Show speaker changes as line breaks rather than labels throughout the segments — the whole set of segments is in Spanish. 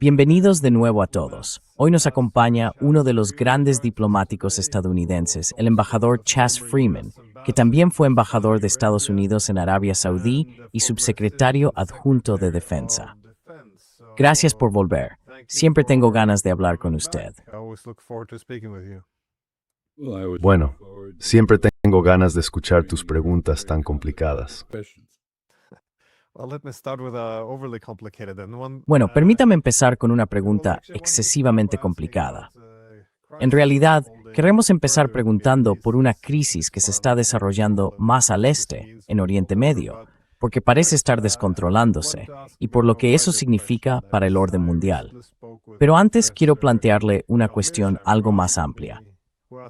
Bienvenidos de nuevo a todos. Hoy nos acompaña uno de los grandes diplomáticos estadounidenses, el embajador Chas Freeman, que también fue embajador de Estados Unidos en Arabia Saudí y subsecretario adjunto de Defensa. Gracias por volver. Siempre tengo ganas de hablar con usted.
Bueno, siempre tengo ganas de escuchar tus preguntas tan complicadas.
Bueno, permítame empezar con una pregunta excesivamente complicada. En realidad, queremos empezar preguntando por una crisis que se está desarrollando más al este, en Oriente Medio, porque parece estar descontrolándose, y por lo que eso significa para el orden mundial. Pero antes quiero plantearle una cuestión algo más amplia.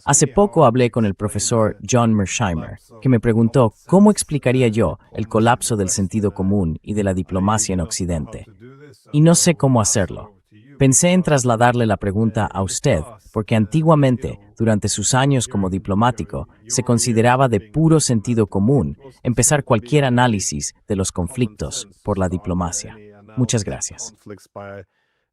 Hace poco hablé con el profesor John Mearsheimer, que me preguntó cómo explicaría yo el colapso del sentido común y de la diplomacia en Occidente. Y no sé cómo hacerlo. Pensé en trasladarle la pregunta a usted, porque antiguamente, durante sus años como diplomático, se consideraba de puro sentido común empezar cualquier análisis de los conflictos por la diplomacia. Muchas gracias.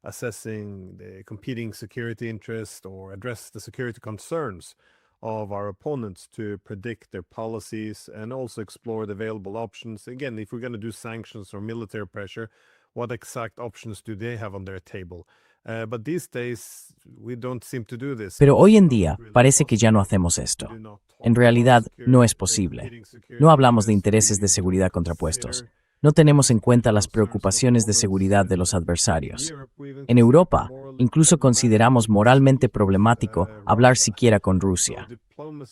Assessing the competing security interests or address the security concerns of our opponents to predict their policies and also explore the available options. Again, if we're going to do sanctions or military pressure, what exact options do they have on their table? But these days, we don't seem to do this.
Pero hoy en día parece que ya no hacemos esto. En realidad, no es posible. No hablamos de intereses de seguridad contrapuestos. No tenemos en cuenta las preocupaciones de seguridad de los adversarios. En Europa, incluso consideramos moralmente problemático hablar siquiera con Rusia.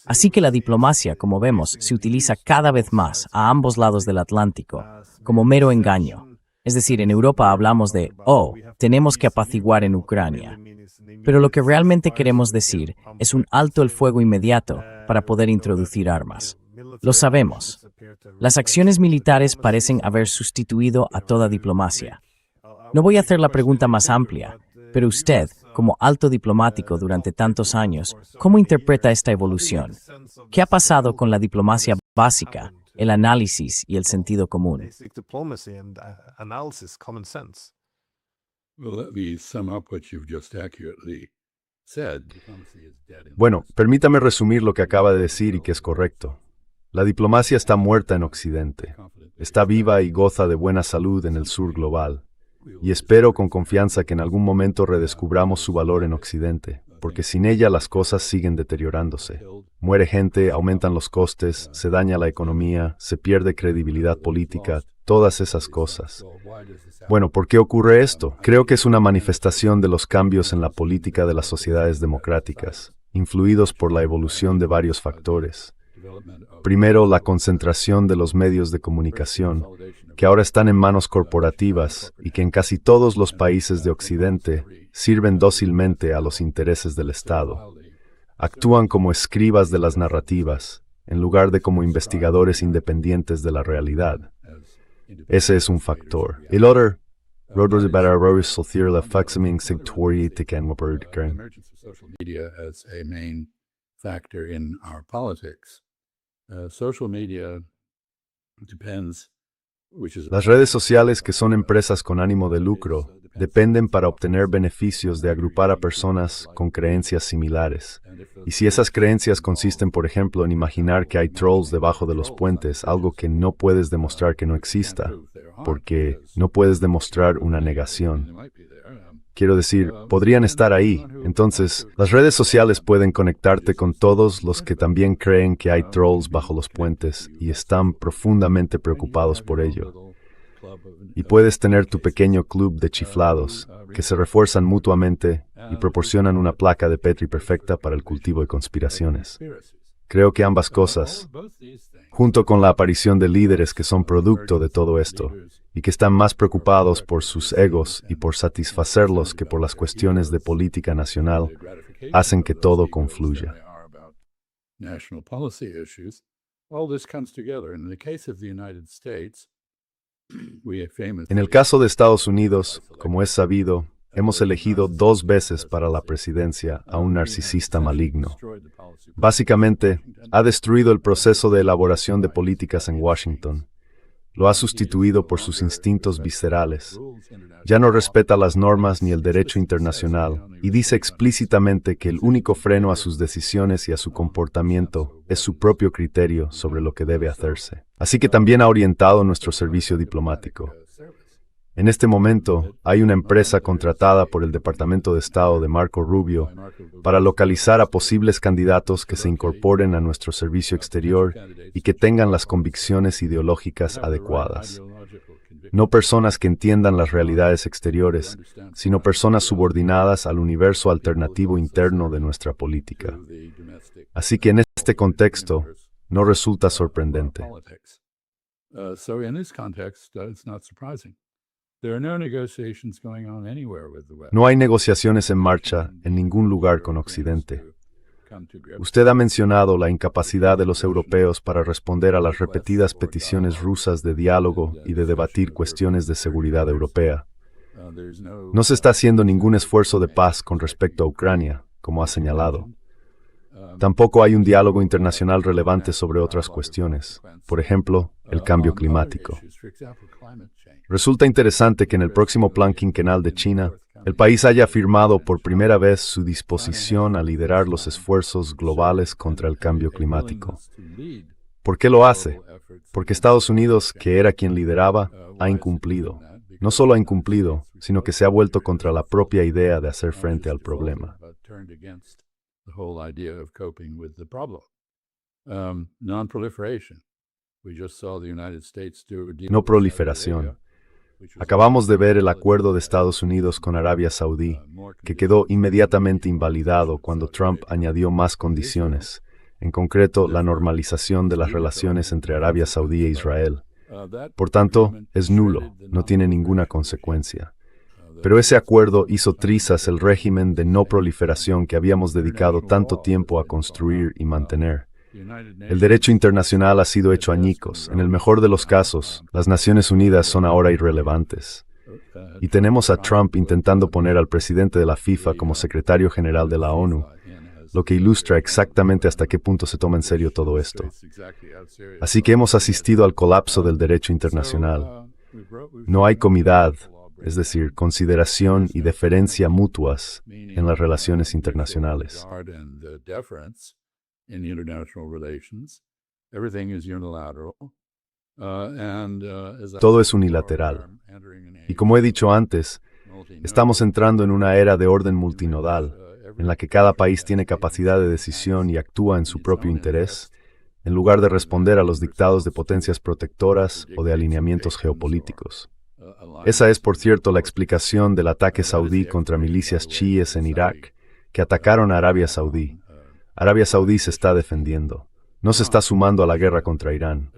Así que la diplomacia, como vemos, se utiliza cada vez más a ambos lados del Atlántico, como mero engaño. Es decir, en Europa hablamos de, tenemos que apaciguar en Ucrania. Pero lo que realmente queremos decir es un alto el fuego inmediato para poder introducir armas. Lo sabemos. Las acciones militares parecen haber sustituido a toda diplomacia. No voy a hacer la pregunta más amplia, pero usted, como alto diplomático durante tantos años, ¿cómo interpreta esta evolución? ¿Qué ha pasado con la diplomacia básica, el análisis y el sentido común?
Bueno, permítame resumir lo que acaba de decir y que es correcto. La diplomacia está muerta en Occidente. Está viva y goza de buena salud en el sur global. Y espero con confianza que en algún momento redescubramos su valor en Occidente, porque sin ella las cosas siguen deteriorándose. Muere gente, aumentan los costes, se daña la economía, se pierde credibilidad política, todas esas cosas. Bueno, ¿por qué ocurre esto? Creo que es una manifestación de los cambios en la política de las sociedades democráticas, influidos por la evolución de varios factores. Primero, la concentración de los medios de comunicación, que ahora están en manos corporativas y que en casi todos los países de Occidente sirven dócilmente a los intereses del Estado. Actúan como escribas de las narrativas, en lugar de como investigadores independientes de la realidad. Ese es un factor. El otro, las redes sociales, que son empresas con ánimo de lucro, dependen para obtener beneficios de agrupar a personas con creencias similares. Y si esas creencias consisten, por ejemplo, en imaginar que hay trolls debajo de los puentes, algo que no puedes demostrar que no exista, porque no puedes demostrar una negación. Quiero decir, podrían estar ahí. Entonces, las redes sociales pueden conectarte con todos los que también creen que hay trolls bajo los puentes y están profundamente preocupados por ello. Y puedes tener tu pequeño club de chiflados, que se refuerzan mutuamente y proporcionan una placa de Petri perfecta para el cultivo de conspiraciones. Creo que ambas cosas, junto con la aparición de líderes que son producto de todo esto, y que están más preocupados por sus egos y por satisfacerlos que por las cuestiones de política nacional, hacen que todo confluya. En el caso de Estados Unidos, como es sabido, hemos elegido 2 veces para la presidencia a un narcisista maligno. Básicamente, ha destruido el proceso de elaboración de políticas en Washington Lo ha sustituido por sus instintos viscerales. Ya no respeta las normas ni el derecho internacional y dice explícitamente que el único freno a sus decisiones y a su comportamiento es su propio criterio sobre lo que debe hacerse. Así que también ha orientado nuestro servicio diplomático. En este momento, hay una empresa contratada por el Departamento de Estado de Marco Rubio para localizar a posibles candidatos que se incorporen a nuestro servicio exterior y que tengan las convicciones ideológicas adecuadas. No personas que entiendan las realidades exteriores, sino personas subordinadas al universo alternativo interno de nuestra política. Así que en este contexto, no resulta sorprendente. No hay negociaciones en marcha en ningún lugar con Occidente. Usted ha mencionado la incapacidad de los europeos para responder a las repetidas peticiones rusas de diálogo y de debatir cuestiones de seguridad europea. No se está haciendo ningún esfuerzo de paz con respecto a Ucrania, como ha señalado. Tampoco hay un diálogo internacional relevante sobre otras cuestiones, por ejemplo, el cambio climático. Resulta interesante que en el próximo plan quinquenal de China, el país haya afirmado por primera vez su disposición a liderar los esfuerzos globales contra el cambio climático. ¿Por qué lo hace? Porque Estados Unidos, que era quien lideraba, ha incumplido. No solo ha incumplido, sino que se ha vuelto contra la propia idea de hacer frente al problema. No proliferación. Acabamos de ver el acuerdo de Estados Unidos con Arabia Saudí, que quedó inmediatamente invalidado cuando Trump añadió más condiciones, en concreto la normalización de las relaciones entre Arabia Saudí e Israel. Por tanto, es nulo, no tiene ninguna consecuencia. Pero ese acuerdo hizo trizas el régimen de no proliferación que habíamos dedicado tanto tiempo a construir y mantener. El derecho internacional ha sido hecho añicos. En el mejor de los casos, las Naciones Unidas son ahora irrelevantes. Y tenemos a Trump intentando poner al presidente de la FIFA como secretario general de la ONU, lo que ilustra exactamente hasta qué punto se toma en serio todo esto. Así que hemos asistido al colapso del derecho internacional. No hay comidad, es decir, consideración y deferencia mutuas en las relaciones internacionales. Todo es unilateral. Y como he dicho antes, estamos entrando en una era de orden multinodal, en la que cada país tiene capacidad de decisión y actúa en su propio interés, en lugar de responder a los dictados de potencias protectoras o de alineamientos geopolíticos. Esa es, por cierto, la explicación del ataque saudí contra milicias chiíes en Irak, que atacaron a Arabia Saudí. Arabia Saudí se está defendiendo. No se está sumando a la guerra contra Irán.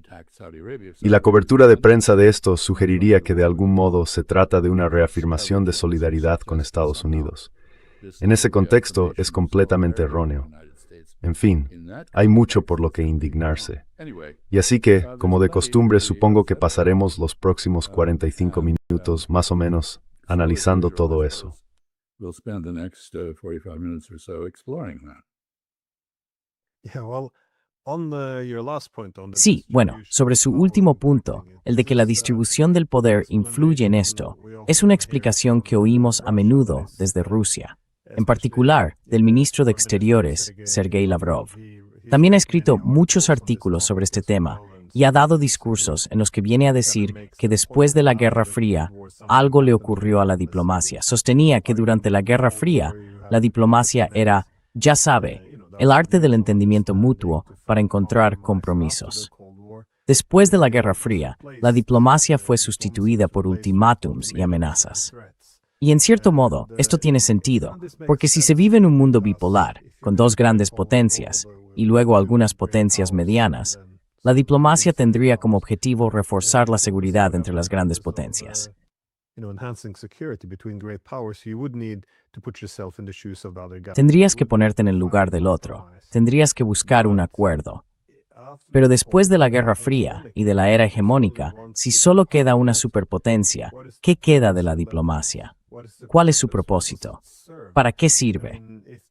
Y la cobertura de prensa de esto sugeriría que de algún modo se trata de una reafirmación de solidaridad con Estados Unidos. En ese contexto es completamente erróneo. En fin, hay mucho por lo que indignarse. Y así que, como de costumbre, supongo que pasaremos los próximos 45 minutos, más o menos, analizando todo eso.
Sí, bueno, sobre su último punto, el de que la distribución del poder influye en esto, es una explicación que oímos a menudo desde Rusia, en particular del ministro de Exteriores, Sergei Lavrov. También ha escrito muchos artículos sobre este tema y ha dado discursos en los que viene a decir que después de la Guerra Fría, algo le ocurrió a la diplomacia. Sostenía que durante la Guerra Fría, la diplomacia era, ya sabe, el arte del entendimiento mutuo para encontrar compromisos. Después de la Guerra Fría, la diplomacia fue sustituida por ultimátums y amenazas. Y en cierto modo, esto tiene sentido, porque si se vive en un mundo bipolar, con dos grandes potencias, y luego algunas potencias medianas, la diplomacia tendría como objetivo reforzar la seguridad entre las grandes potencias. Tendrías que ponerte en el lugar del otro, tendrías que buscar un acuerdo. Pero después de la Guerra Fría y de la era hegemónica, si solo queda una superpotencia, ¿qué queda de la diplomacia? ¿Cuál es su propósito? ¿Para qué sirve?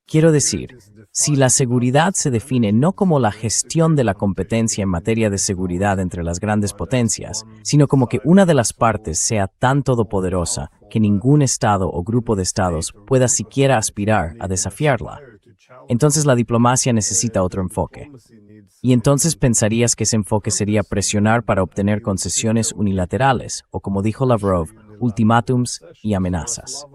Quiero decir, si la seguridad se define no como la gestión de la competencia en materia de seguridad entre las grandes potencias, sino como que una de las partes sea tan todopoderosa que ningún Estado o grupo de Estados pueda siquiera aspirar a desafiarla, entonces la diplomacia necesita otro enfoque. Y entonces pensarías que ese enfoque sería presionar para obtener concesiones unilaterales, o como dijo Lavrov, ultimátums y amenazas.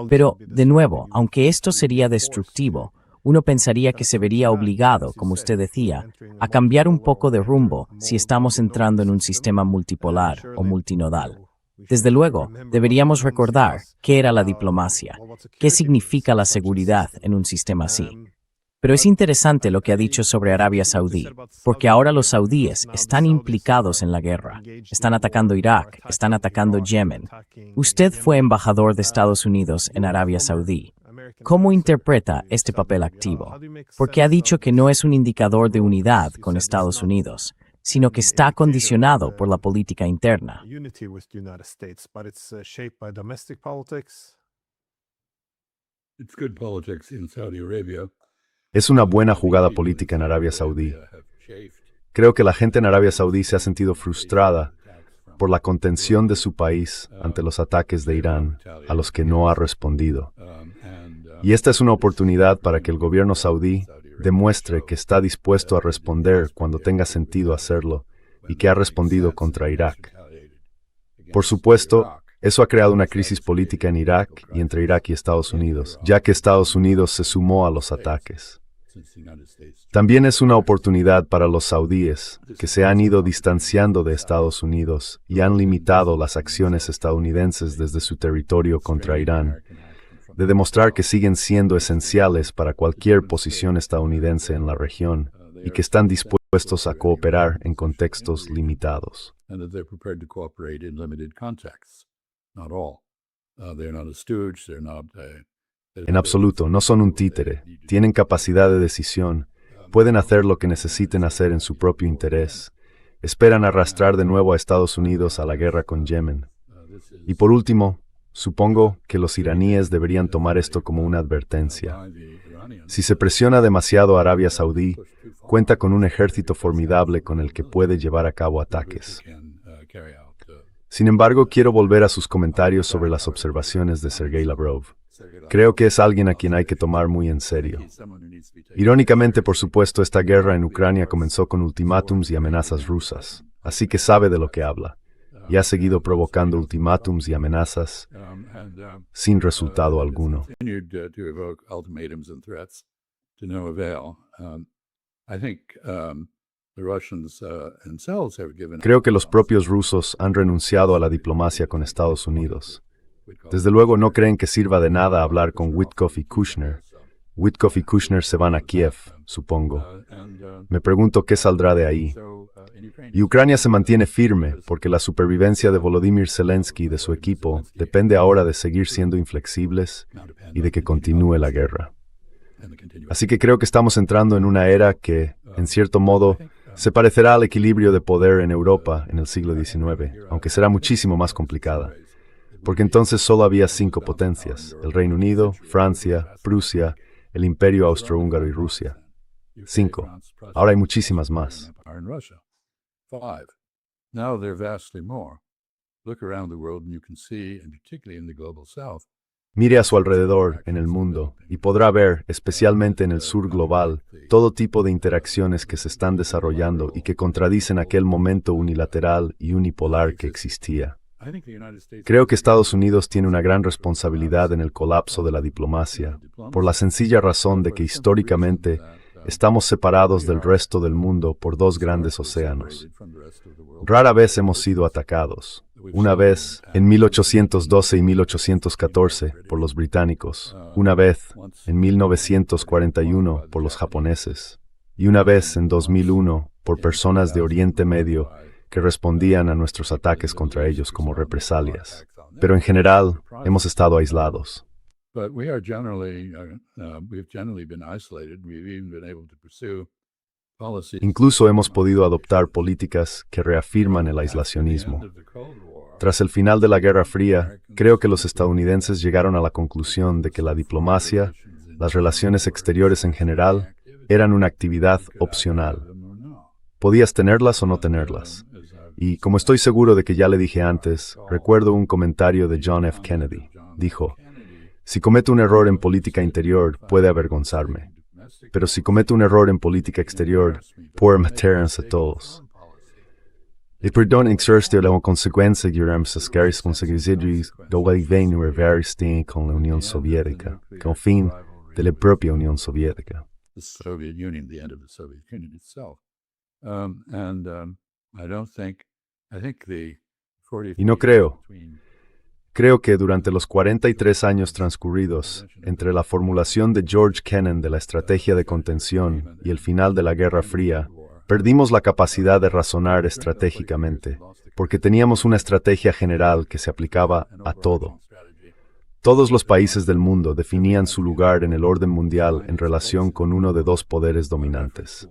Pero, de nuevo, aunque esto sería destructivo, uno pensaría que se vería obligado, como usted decía, a cambiar un poco de rumbo si estamos entrando en un sistema multipolar o multinodal. Desde luego, deberíamos recordar qué era la diplomacia, qué significa la seguridad en un sistema así. Pero es interesante lo que ha dicho sobre Arabia Saudí, porque ahora los saudíes están implicados en la guerra, están atacando Irak, están atacando Yemen. Usted fue embajador de Estados Unidos en Arabia Saudí. ¿Cómo interpreta este papel activo? Porque ha dicho que no es un indicador de unidad con Estados Unidos, sino que está condicionado por la política interna.
It's good politics in Saudi Arabia.
Es una buena jugada política en Arabia Saudí. Creo que la gente en Arabia Saudí se ha sentido frustrada por la contención de su país ante los ataques de Irán, a los que no ha respondido. Y esta es una oportunidad para que el gobierno saudí demuestre que está dispuesto a responder cuando tenga sentido hacerlo y que ha respondido contra Irak. Por supuesto, eso ha creado una crisis política en Irak y entre Irak y Estados Unidos, ya que Estados Unidos se sumó a los ataques. También es una oportunidad para los saudíes, que se han ido distanciando de Estados Unidos y han limitado las acciones estadounidenses desde su territorio contra Irán, de demostrar que siguen siendo esenciales para cualquier posición estadounidense en la región y que están dispuestos a cooperar en contextos limitados. En absoluto, no son un títere, tienen capacidad de decisión, pueden hacer lo que necesiten hacer en su propio interés, esperan arrastrar de nuevo a Estados Unidos a la guerra con Yemen. Y por último, supongo que los iraníes deberían tomar esto como una advertencia. Si se presiona demasiado a Arabia Saudí, cuenta con un ejército formidable con el que puede llevar a cabo ataques. Sin embargo, quiero volver a sus comentarios sobre las observaciones de Sergei Lavrov. Creo que es alguien a quien hay que tomar muy en serio. Irónicamente, por supuesto, esta guerra en Ucrania comenzó con ultimátums y amenazas rusas, así que sabe de lo que habla, y ha seguido provocando ultimátums y amenazas sin resultado alguno. Creo que los propios rusos han renunciado a la diplomacia con Estados Unidos. Desde luego no creen que sirva de nada hablar con Witkoff y Kushner. Witkoff y Kushner se van a Kiev, supongo. Me pregunto qué saldrá de ahí. Y Ucrania se mantiene firme porque la supervivencia de Volodymyr Zelensky y de su equipo depende ahora de seguir siendo inflexibles y de que continúe la guerra. Así que creo que estamos entrando en una era que, en cierto modo, se parecerá al equilibrio de poder en Europa en el siglo XIX, aunque será muchísimo más complicada. Porque entonces solo había 5 potencias: el Reino Unido, Francia, Prusia, el Imperio Austrohúngaro y Rusia. 5. Ahora hay muchísimas más. Mire a su alrededor en el mundo y podrá ver, especialmente en el sur global, todo tipo de interacciones que se están desarrollando y que contradicen aquel momento unilateral y unipolar que existía. Creo que Estados Unidos tiene una gran responsabilidad en el colapso de la diplomacia, por la sencilla razón de que históricamente estamos separados del resto del mundo por 2 grandes océanos. Rara vez hemos sido atacados. Una vez, en 1812 y 1814, por los británicos. Una vez, en 1941, por los japoneses. Y una vez, en 2001, por personas de Oriente Medio que respondían a nuestros ataques contra ellos como represalias. Pero en general, hemos estado aislados. Incluso hemos podido adoptar políticas que reafirman el aislacionismo. Tras el final de la Guerra Fría, creo que los estadounidenses llegaron a la conclusión de que la diplomacia, las relaciones exteriores en general, eran una actividad opcional. Podías tenerlas o no tenerlas. Y, como estoy seguro de que ya le dije antes, recuerdo un comentario de John F. Kennedy. Dijo, si cometo un error en política interior, puede avergonzarme. Pero si cometo un error en política exterior, puede matarnos a todos. Y perdón exercer la consecuencia que éramos as caras conseguidas do vaivén reverste con la Unión Soviética, con fin de la propia Unión Soviética.
The Soviet Union, the end of the Soviet Union itself. I think the 40
Y no creo que durante los 43 años transcurridos entre la formulación de George Kennan de la estrategia de contención y el final de la Guerra Fría, perdimos la capacidad de razonar estratégicamente, porque teníamos una estrategia general que se aplicaba a todo. Todos los países del mundo definían su lugar en el orden mundial en relación con uno de dos poderes dominantes.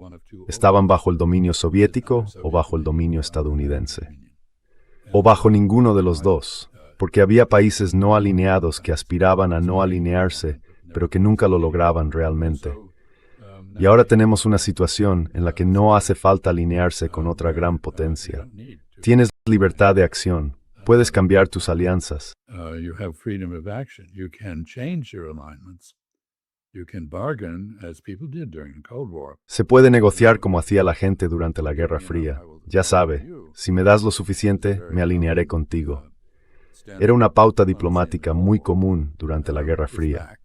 Estaban bajo el dominio soviético o bajo el dominio estadounidense. O bajo ninguno de los dos, porque había países no alineados que aspiraban a no alinearse, pero que nunca lo lograban realmente. Y ahora tenemos una situación en la que no hace falta alinearse con otra gran potencia. Tienes libertad de acción. Puedes cambiar tus alianzas.
You have freedom of action. You can change your alignments. You can bargain, as people did during the Cold War.
Se puede negociar como hacía la gente durante la Guerra Fría. Ya sabe, si me das lo suficiente, me alinearé contigo. Era una pauta diplomática muy común durante la Guerra Fría.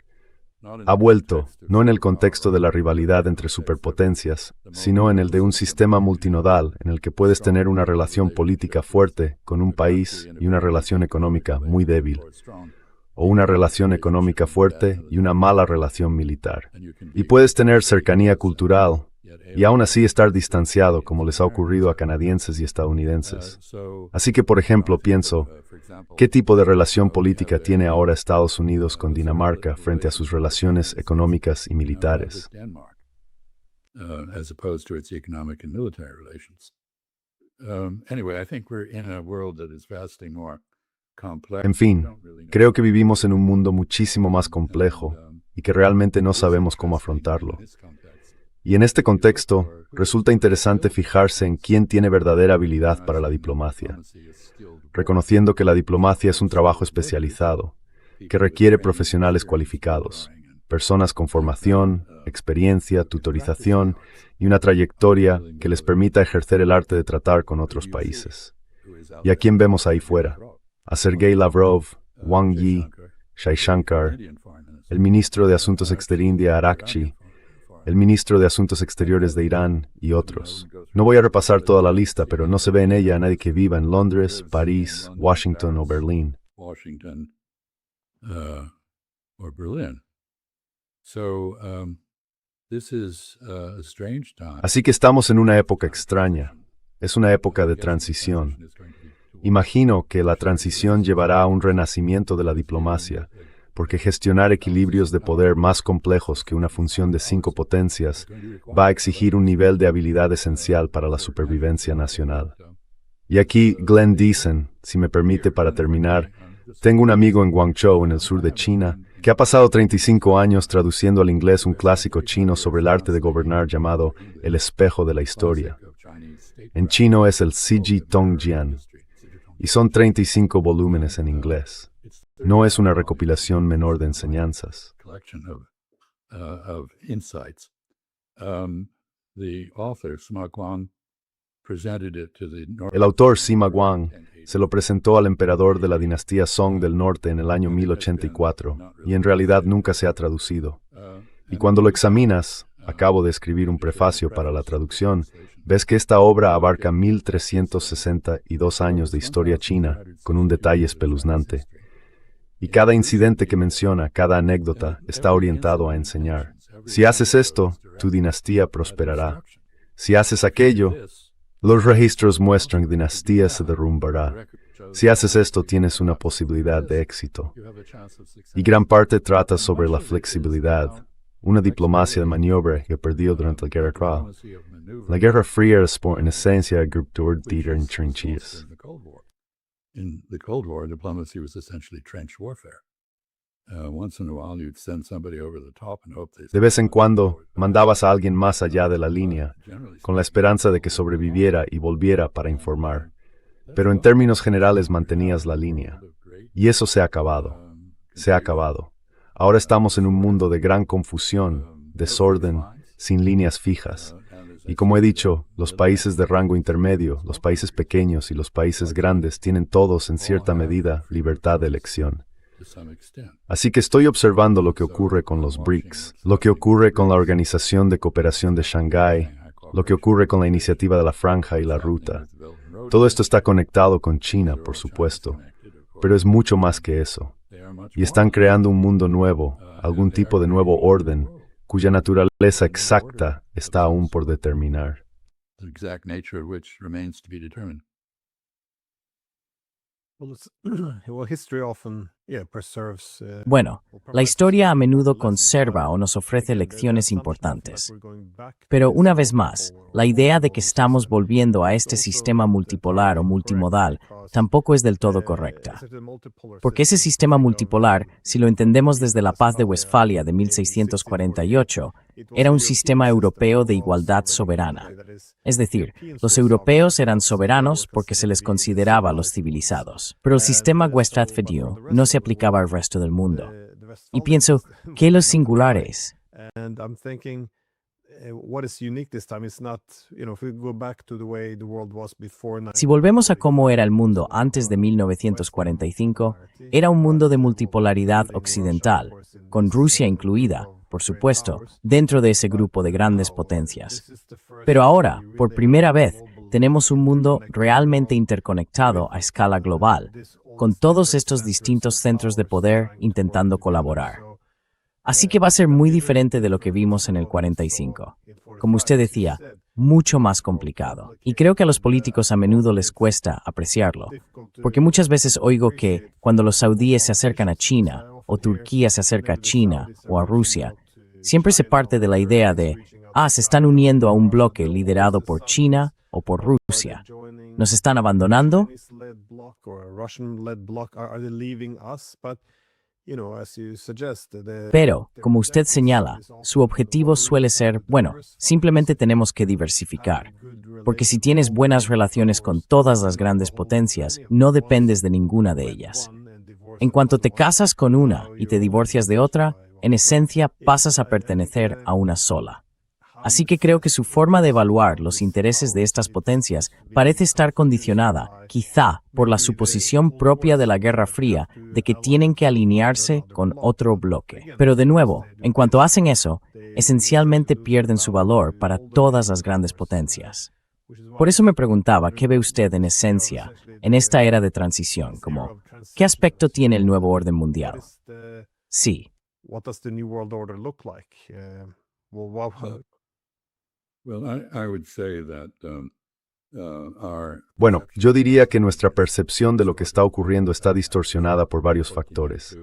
Ha vuelto, no en el contexto de la rivalidad entre superpotencias, sino en el de un sistema multinodal en el que puedes tener una relación política fuerte con un país y una relación económica muy débil, o una relación económica fuerte y una mala relación militar. Y puedes tener cercanía cultural y aún así estar distanciado, como les ha ocurrido a canadienses y estadounidenses. Así que, por ejemplo, pienso, ¿qué tipo de relación política tiene ahora Estados Unidos con Dinamarca frente a sus relaciones económicas y militares?
As opposed to its economic and military relations. Anyway, I think we're in a world that is vastly more complex.
En fin, creo que vivimos en un mundo muchísimo más complejo y que realmente no sabemos cómo afrontarlo. Y en este contexto, resulta interesante fijarse en quién tiene verdadera habilidad para la diplomacia, reconociendo que la diplomacia es un trabajo especializado, que requiere profesionales cualificados, personas con formación, experiencia, tutorización y una trayectoria que les permita ejercer el arte de tratar con otros países. ¿Y a quién vemos ahí fuera? A Sergei Lavrov, Wang Yi, Jaishankar, el ministro de Asuntos Exteriores de India, Arakchi, el ministro de Asuntos Exteriores de Irán y otros. No voy a repasar toda la lista, pero no se ve en ella a nadie que viva en Londres, París, Washington o Berlín.
Washington or Berlin. So, this is a strange time.
Así que estamos en una época extraña. Es una época de transición. Imagino que la transición llevará a un renacimiento de la diplomacia, porque gestionar equilibrios de poder más complejos que una función de 5 potencias va a exigir un nivel de habilidad esencial para la supervivencia nacional. Y aquí, Glenn Deason, si me permite para terminar, tengo un amigo en Guangzhou, en el sur de China, que ha pasado 35 años traduciendo al inglés un clásico chino sobre el arte de gobernar llamado El espejo de la historia. En chino es el Siji Tongjian, y son 35 volúmenes en inglés. No es una recopilación menor de enseñanzas. El autor Sima Guang se lo presentó al emperador de la dinastía Song del Norte en el año 1084, y en realidad nunca se ha traducido. Y cuando lo examinas, acabo de escribir un prefacio para la traducción, ves que esta obra abarca 1362 años de historia china, con un detalle espeluznante. Y cada incidente que menciona, cada anécdota, está orientado a enseñar. Si haces esto, tu dinastía prosperará. Si haces aquello, los registros muestran que dinastía se derrumbará. Si haces esto, tienes una posibilidad de éxito. Y gran parte trata sobre la flexibilidad, una diplomacia de maniobra que perdió durante la Guerra Fría. La Guerra Fría es, en esencia, agricultura en trincheras.
In the Cold War, diplomacy was essentially trench warfare. Once in a while, you'd send somebody over the top and hope they...
De vez en cuando, mandabas a alguien más allá de la línea, con la esperanza de que sobreviviera y volviera para informar. Pero en términos generales mantenías la línea. Y eso se ha acabado. Se ha acabado. Ahora estamos en un mundo de gran confusión, desorden, sin líneas fijas. Y como he dicho, los países de rango intermedio, los países pequeños y los países grandes tienen todos, en cierta medida, libertad de elección. Así que estoy observando lo que ocurre con los BRICS, lo que ocurre con la Organización de Cooperación de Shanghái, lo que ocurre con la Iniciativa de la Franja y la Ruta. Todo esto está conectado con China, por supuesto, pero es mucho más que eso. Y están creando un mundo nuevo, algún tipo de nuevo orden, cuya naturaleza exacta está aún por determinar.
The exact nature of which remains to be determined.
Well, history often, preserves.
Bueno, la historia a menudo conserva o nos ofrece lecciones importantes. Pero una vez más, la idea de que estamos volviendo a este sistema multipolar o multimodal tampoco es del todo correcta. Porque ese sistema multipolar, si lo entendemos desde la Paz de Westfalia de 1648, era un sistema europeo de igualdad soberana. Es decir, los europeos eran soberanos porque se les consideraba los civilizados. Pero el sistema Westphalian no se aplicaba al resto del mundo. Y pienso, ¿qué lo singular es? Si volvemos a cómo era el mundo antes de 1945, era un mundo de multipolaridad occidental, con Rusia incluida, por supuesto, dentro de ese grupo de grandes potencias. Pero ahora, por primera vez, tenemos un mundo realmente interconectado a escala global, con todos estos distintos centros de poder intentando colaborar. Así que va a ser muy diferente de lo que vimos en el 45. Como usted decía, mucho más complicado. Y creo que a los políticos a menudo les cuesta apreciarlo, porque muchas veces oigo que cuando los saudíes se acercan a China, o Turquía se acerca a China o a Rusia, siempre se parte de la idea de, se están uniendo a un bloque liderado por China o por Rusia. ¿Nos están abandonando? Pero, como usted señala, su objetivo suele ser, simplemente tenemos que diversificar. Porque si tienes buenas relaciones con todas las grandes potencias, no dependes de ninguna de ellas. En cuanto te casas con una y te divorcias de otra, en esencia pasas a pertenecer a una sola. Así que creo que su forma de evaluar los intereses de estas potencias parece estar condicionada, quizá, por la suposición propia de la Guerra Fría de que tienen que alinearse con otro bloque. Pero de nuevo, en cuanto hacen eso, esencialmente pierden su valor para todas las grandes potencias. Por eso me preguntaba, ¿qué ve usted en esencia en esta era de transición? ¿Qué aspecto tiene el nuevo orden mundial? Sí.
Bueno, yo diría que nuestra percepción de lo que está ocurriendo está distorsionada por varios factores.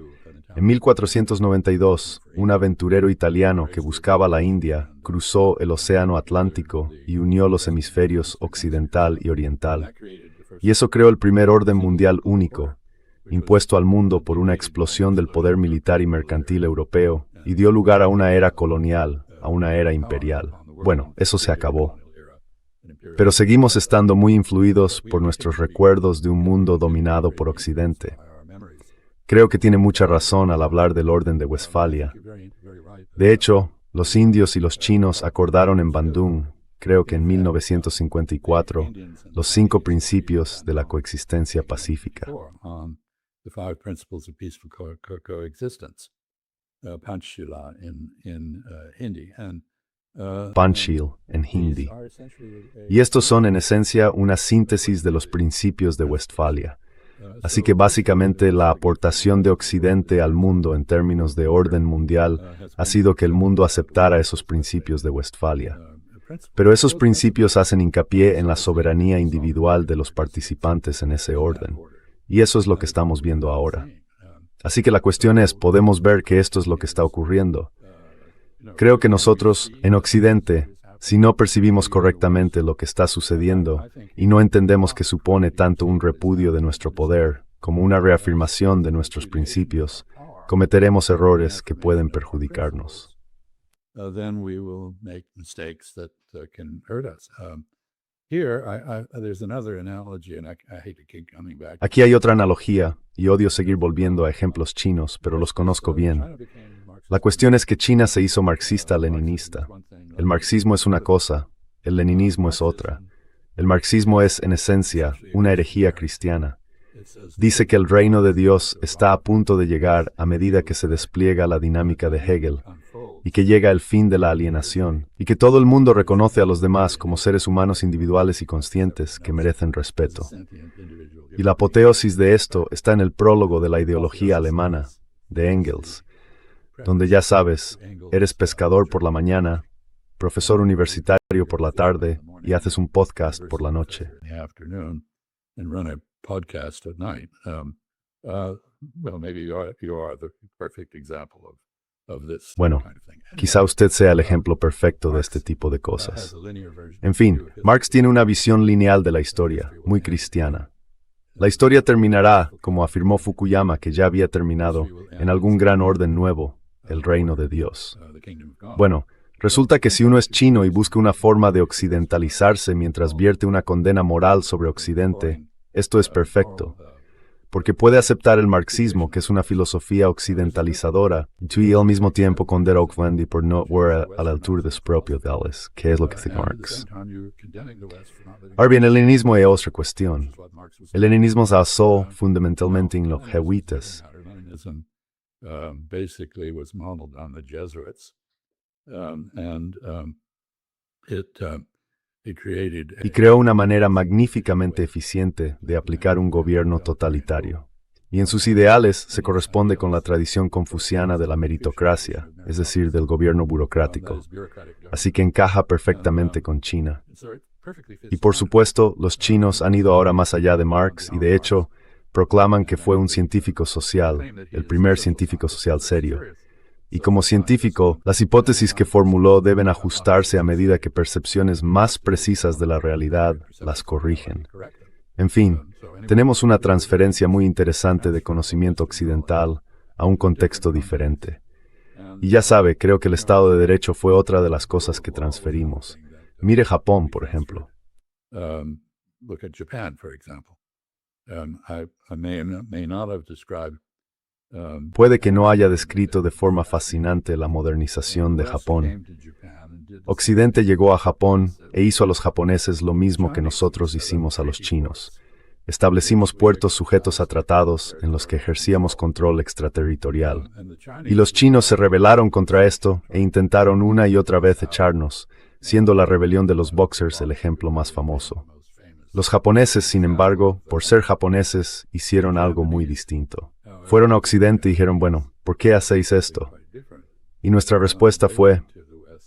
En 1492, un aventurero italiano que buscaba la India cruzó el Océano Atlántico y unió los hemisferios occidental y oriental. Y eso creó el primer orden mundial único, impuesto al mundo por una explosión del poder militar y mercantil europeo, y dio lugar a una era colonial, a una era imperial. Bueno, eso se acabó. Pero seguimos estando muy influidos por nuestros recuerdos de un mundo dominado por Occidente. Creo que tiene mucha razón al hablar del orden de Westfalia. De hecho, los indios y los chinos acordaron en Bandung, creo que en 1954, los 5 principios de la coexistencia pacífica. Panchil en hindi. Y estos son en esencia una síntesis de los principios de Westfalia. Así que básicamente la aportación de Occidente al mundo en términos de orden mundial ha sido que el mundo aceptara esos principios de Westfalia. Pero esos principios hacen hincapié en la soberanía individual de los participantes en ese orden. Y eso es lo que estamos viendo ahora. Así que la cuestión es, ¿podemos ver que esto es lo que está ocurriendo? Creo que nosotros, en Occidente, Si no percibimos correctamente lo que está sucediendo y no entendemos que supone tanto un repudio de nuestro poder como una reafirmación de nuestros principios, cometeremos errores que pueden perjudicarnos.
Then we will make mistakes that can hurt us. Here, there's another analogy, and I hate to keep coming back.
Aquí hay otra analogía, y odio seguir volviendo a ejemplos chinos, pero los conozco bien. La cuestión es que China se hizo marxista-leninista. El marxismo es una cosa, el leninismo es otra. El marxismo es, en esencia, una herejía cristiana. Dice que el reino de Dios está a punto de llegar a medida que se despliega la dinámica de Hegel, y que llega el fin de la alienación, y que todo el mundo reconoce a los demás como seres humanos individuales y conscientes que merecen respeto. Y la apoteosis de esto está en el prólogo de la ideología alemana, de Engels, donde ya sabes, eres pescador por la mañana, profesor universitario por la tarde y haces un podcast por la noche. Bueno, quizá usted sea el ejemplo perfecto de este tipo de cosas. En fin, Marx tiene una visión lineal de la historia, muy cristiana. La historia terminará, como afirmó Fukuyama que ya había terminado, en algún gran orden nuevo, el reino de Dios. Bueno, resulta que si uno es chino y busca una forma de occidentalizarse mientras vierte una condena moral sobre Occidente, esto es perfecto. Porque puede aceptar el marxismo, que es una filosofía occidentalizadora, y al mismo tiempo condena Occidente por no estar a la altura de su propio ideales, que es lo que dice Marx. Ahora bien, el leninismo es otra cuestión. El leninismo se basó fundamentalmente en los jesuitas.
Basically was modeled on the Jesuits,
Y creó una manera magníficamente eficiente de aplicar un gobierno totalitario. Y en sus ideales se corresponde con la tradición confuciana de la meritocracia, es decir, del gobierno burocrático. Así que encaja perfectamente con China. Y por supuesto, los chinos han ido ahora más allá de Marx y de hecho, proclaman que fue un científico social, el primer científico social serio. Y como científico, las hipótesis que formuló deben ajustarse a medida que percepciones más precisas de la realidad las corrigen. En fin, tenemos una transferencia muy interesante de conocimiento occidental a un contexto diferente. Y ya sabe, creo que el Estado de Derecho fue otra de las cosas que transferimos. Mire Japón, por ejemplo.
Look at Japan, for example. I may not have described.
Puede que no haya descrito de forma fascinante la modernización de Japón. Occidente llegó a Japón e hizo a los japoneses lo mismo que nosotros hicimos a los chinos. Establecimos puertos sujetos a tratados en los que ejercíamos control extraterritorial. Y los chinos se rebelaron contra esto e intentaron una y otra vez echarnos, siendo la rebelión de los Boxers el ejemplo más famoso. Los japoneses, sin embargo, por ser japoneses, hicieron algo muy distinto. Fueron a Occidente y dijeron, bueno, ¿por qué hacéis esto? Y nuestra respuesta fue,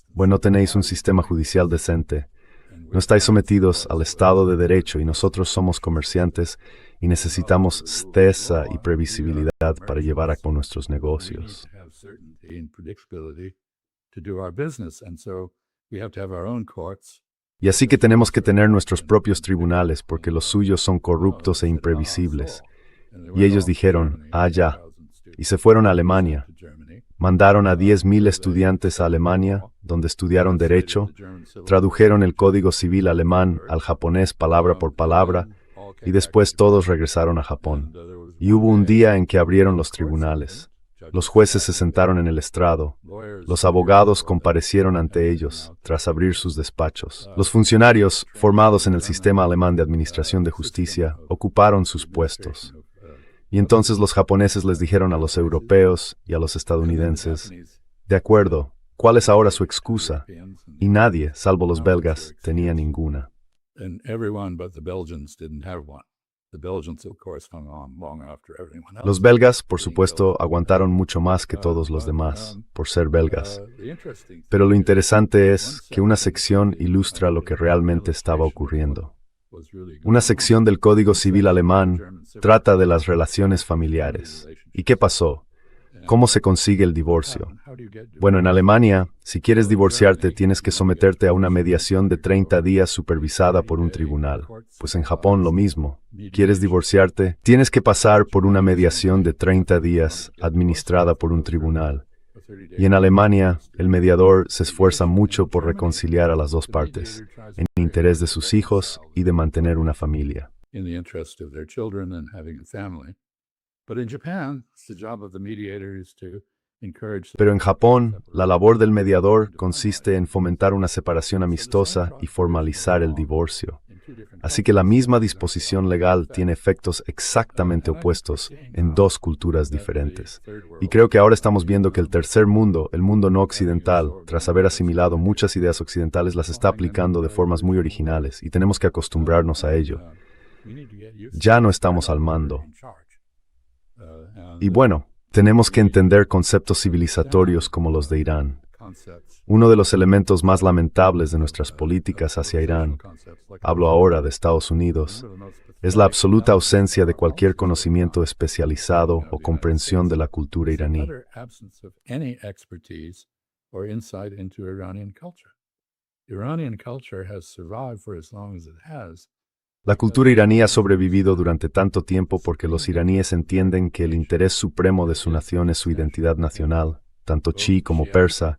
bueno, tenéis un sistema judicial decente, no estáis sometidos al Estado de Derecho y nosotros somos comerciantes y necesitamos certeza y previsibilidad para llevar a cabo nuestros negocios. Y así que tenemos que tener nuestros propios tribunales porque los suyos son corruptos e imprevisibles. Y ellos dijeron, ya, y se fueron a Alemania. Mandaron a 10,000 estudiantes a Alemania, donde estudiaron Derecho, tradujeron el Código Civil alemán al japonés palabra por palabra, y después todos regresaron a Japón. Y hubo un día en que abrieron los tribunales. Los jueces se sentaron en el estrado. Los abogados comparecieron ante ellos, tras abrir sus despachos. Los funcionarios, formados en el sistema alemán de administración de justicia, ocuparon sus puestos. Y entonces los japoneses les dijeron a los europeos y a los estadounidenses, de acuerdo, ¿cuál es ahora su excusa? Y nadie, salvo los belgas, tenía ninguna. Los belgas, por supuesto, aguantaron mucho más que todos los demás, por ser belgas. Pero lo interesante es que una sección ilustra lo que realmente estaba ocurriendo. Una sección del Código Civil alemán trata de las relaciones familiares. ¿Y qué pasó? ¿Cómo se consigue el divorcio? Bueno, en Alemania, si quieres divorciarte, tienes que someterte a una mediación de 30 días supervisada por un tribunal. Pues en Japón lo mismo. ¿Quieres divorciarte? Tienes que pasar por una mediación de 30 días administrada por un tribunal. Y en Alemania, el mediador se esfuerza mucho por reconciliar a las dos partes, en interés de sus hijos y de mantener una familia. Pero en Japón, la labor del mediador consiste en fomentar una separación amistosa y formalizar el divorcio. Así que la misma disposición legal tiene efectos exactamente opuestos en dos culturas diferentes. Y creo que ahora estamos viendo que el tercer mundo, el mundo no occidental, tras haber asimilado muchas ideas occidentales, las está aplicando de formas muy originales y tenemos que acostumbrarnos a ello. Ya no estamos al mando. Y bueno, tenemos que entender conceptos civilizatorios como los de Irán. Uno de los elementos más lamentables de nuestras políticas hacia Irán, hablo ahora de Estados Unidos, es la absoluta ausencia de cualquier conocimiento especializado o comprensión de la cultura iraní. La cultura iraní ha sobrevivido durante tanto tiempo porque los iraníes entienden que el interés supremo de su nación es su identidad nacional, tanto chi como persa,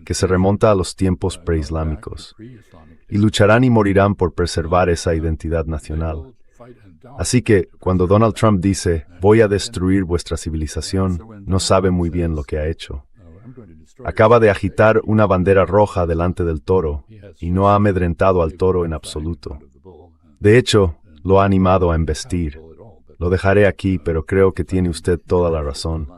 que se remonta a los tiempos preislámicos, y lucharán y morirán por preservar esa identidad nacional. Así que, cuando Donald Trump dice, voy a destruir vuestra civilización, no sabe muy bien lo que ha hecho. Acaba de agitar una bandera roja delante del toro, y no ha amedrentado al toro en absoluto. De hecho, lo ha animado a embestir. Lo dejaré aquí, pero creo que tiene usted toda la razón.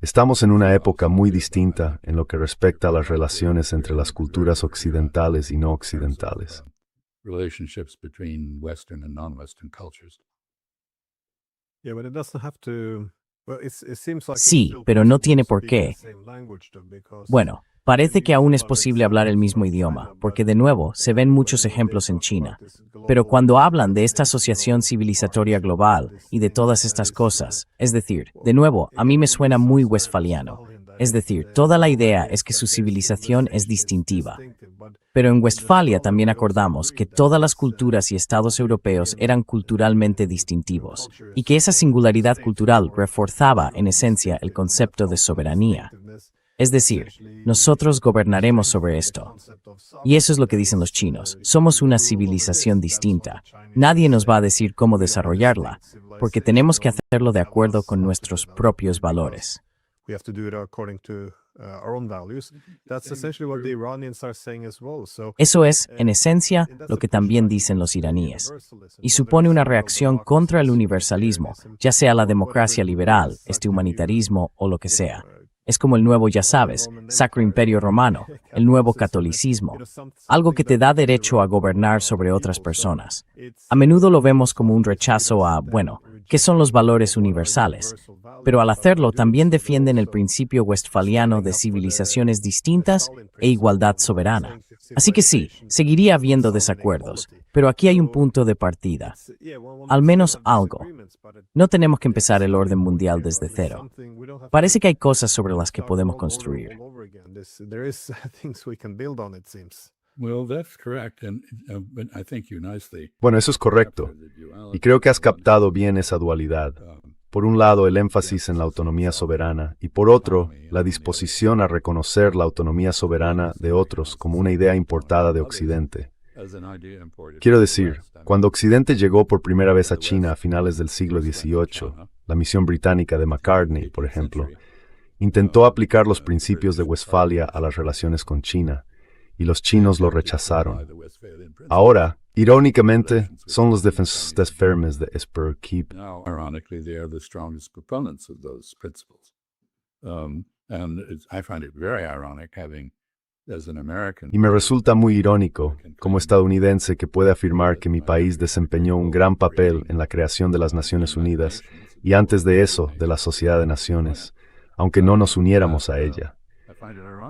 Estamos en una época muy distinta en lo que respecta a las relaciones entre las culturas occidentales y no occidentales.
Sí, pero no tiene por qué. Bueno, parece que aún es posible hablar el mismo idioma, porque de nuevo se ven muchos ejemplos en China. Pero cuando hablan de esta asociación civilizatoria global y de todas estas cosas, es decir, de nuevo, a mí me suena muy westfaliano. Es decir, toda la idea es que su civilización es distintiva. Pero en Westfalia también acordamos que todas las culturas y estados europeos eran culturalmente distintivos, y que esa singularidad cultural reforzaba en esencia el concepto de soberanía. Es decir, nosotros gobernaremos sobre esto. Y eso es lo que dicen los chinos. Somos una civilización distinta. Nadie nos va a decir cómo desarrollarla, porque tenemos que hacerlo de acuerdo con nuestros propios valores. Eso es, en esencia, lo que también dicen los iraníes. Y supone una reacción contra el universalismo, ya sea la democracia liberal, este humanitarismo o lo que sea. Es como el nuevo, ya sabes, Sacro Imperio Romano, el nuevo catolicismo, algo que te da derecho a gobernar sobre otras personas. A menudo lo vemos como un rechazo a, bueno, ¿qué son los valores universales? Pero al hacerlo también defienden el principio westfaliano de civilizaciones distintas e igualdad soberana. Así que sí, seguiría habiendo desacuerdos, pero aquí hay un punto de partida. Al menos algo. No tenemos que empezar el orden mundial desde cero. Parece que hay cosas sobre las que podemos construir.
Bueno, eso es correcto. Y creo que has captado bien esa dualidad. Por un lado, el énfasis en la autonomía soberana, y por otro, la disposición a reconocer la autonomía soberana de otros como una idea importada de Occidente. Quiero decir, cuando Occidente llegó por primera vez a China a finales del siglo XVIII, la misión británica de Macartney, por ejemplo, intentó aplicar los principios de Westfalia a las relaciones con China, y los chinos lo rechazaron. Ahora, irónicamente, son los defensores firmes de Espero Keep. Y me resulta muy irónico, como estadounidense, que pueda afirmar que mi país desempeñó un gran papel en la creación de las Naciones Unidas y antes de eso, de la Sociedad de Naciones, aunque no nos uniéramos a ella.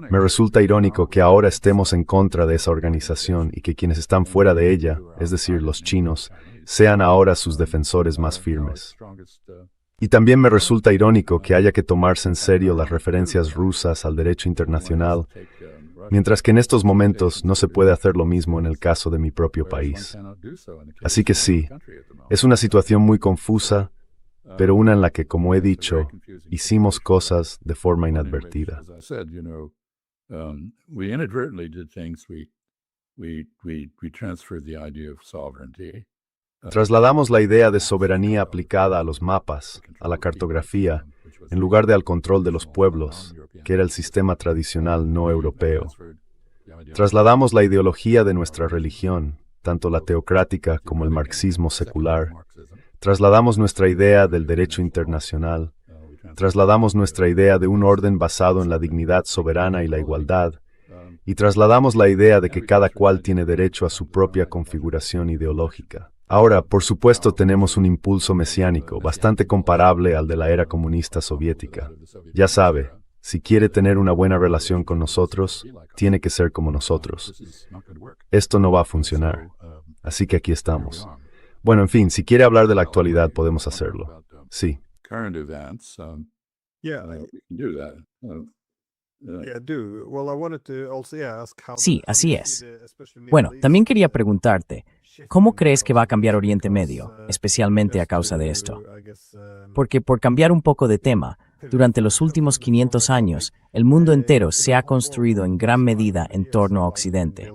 Me resulta irónico que ahora estemos en contra de esa organización y que quienes están fuera de ella, es decir, los chinos, sean ahora sus defensores más firmes. Y también me resulta irónico que haya que tomarse en serio las referencias rusas al derecho internacional, mientras que en estos momentos no se puede hacer lo mismo en el caso de mi propio país. Así que sí, es una situación muy confusa, pero una en la que, como he dicho, hicimos cosas de forma inadvertida. Trasladamos la idea de soberanía aplicada a los mapas, a la cartografía, en lugar de al control de los pueblos, que era el sistema tradicional no europeo. Trasladamos la ideología de nuestra religión, tanto la teocrática como el marxismo secular. Trasladamos nuestra idea del derecho internacional. Trasladamos nuestra idea de un orden basado en la dignidad soberana y la igualdad. Y trasladamos la idea de que cada cual tiene derecho a su propia configuración ideológica. Ahora, por supuesto, tenemos un impulso mesiánico bastante comparable al de la era comunista soviética. Ya sabe, si quiere tener una buena relación con nosotros, tiene que ser como nosotros. Esto no va a funcionar. Así que aquí estamos. Bueno, en fin, si quiere hablar de la actualidad, podemos hacerlo. Sí.
Sí, así es. Bueno, también quería preguntarte, ¿cómo crees que va a cambiar Oriente Medio, especialmente a causa de esto? Porque, por cambiar un poco de tema, durante los últimos 500 años, el mundo entero se ha construido en gran medida en torno a Occidente.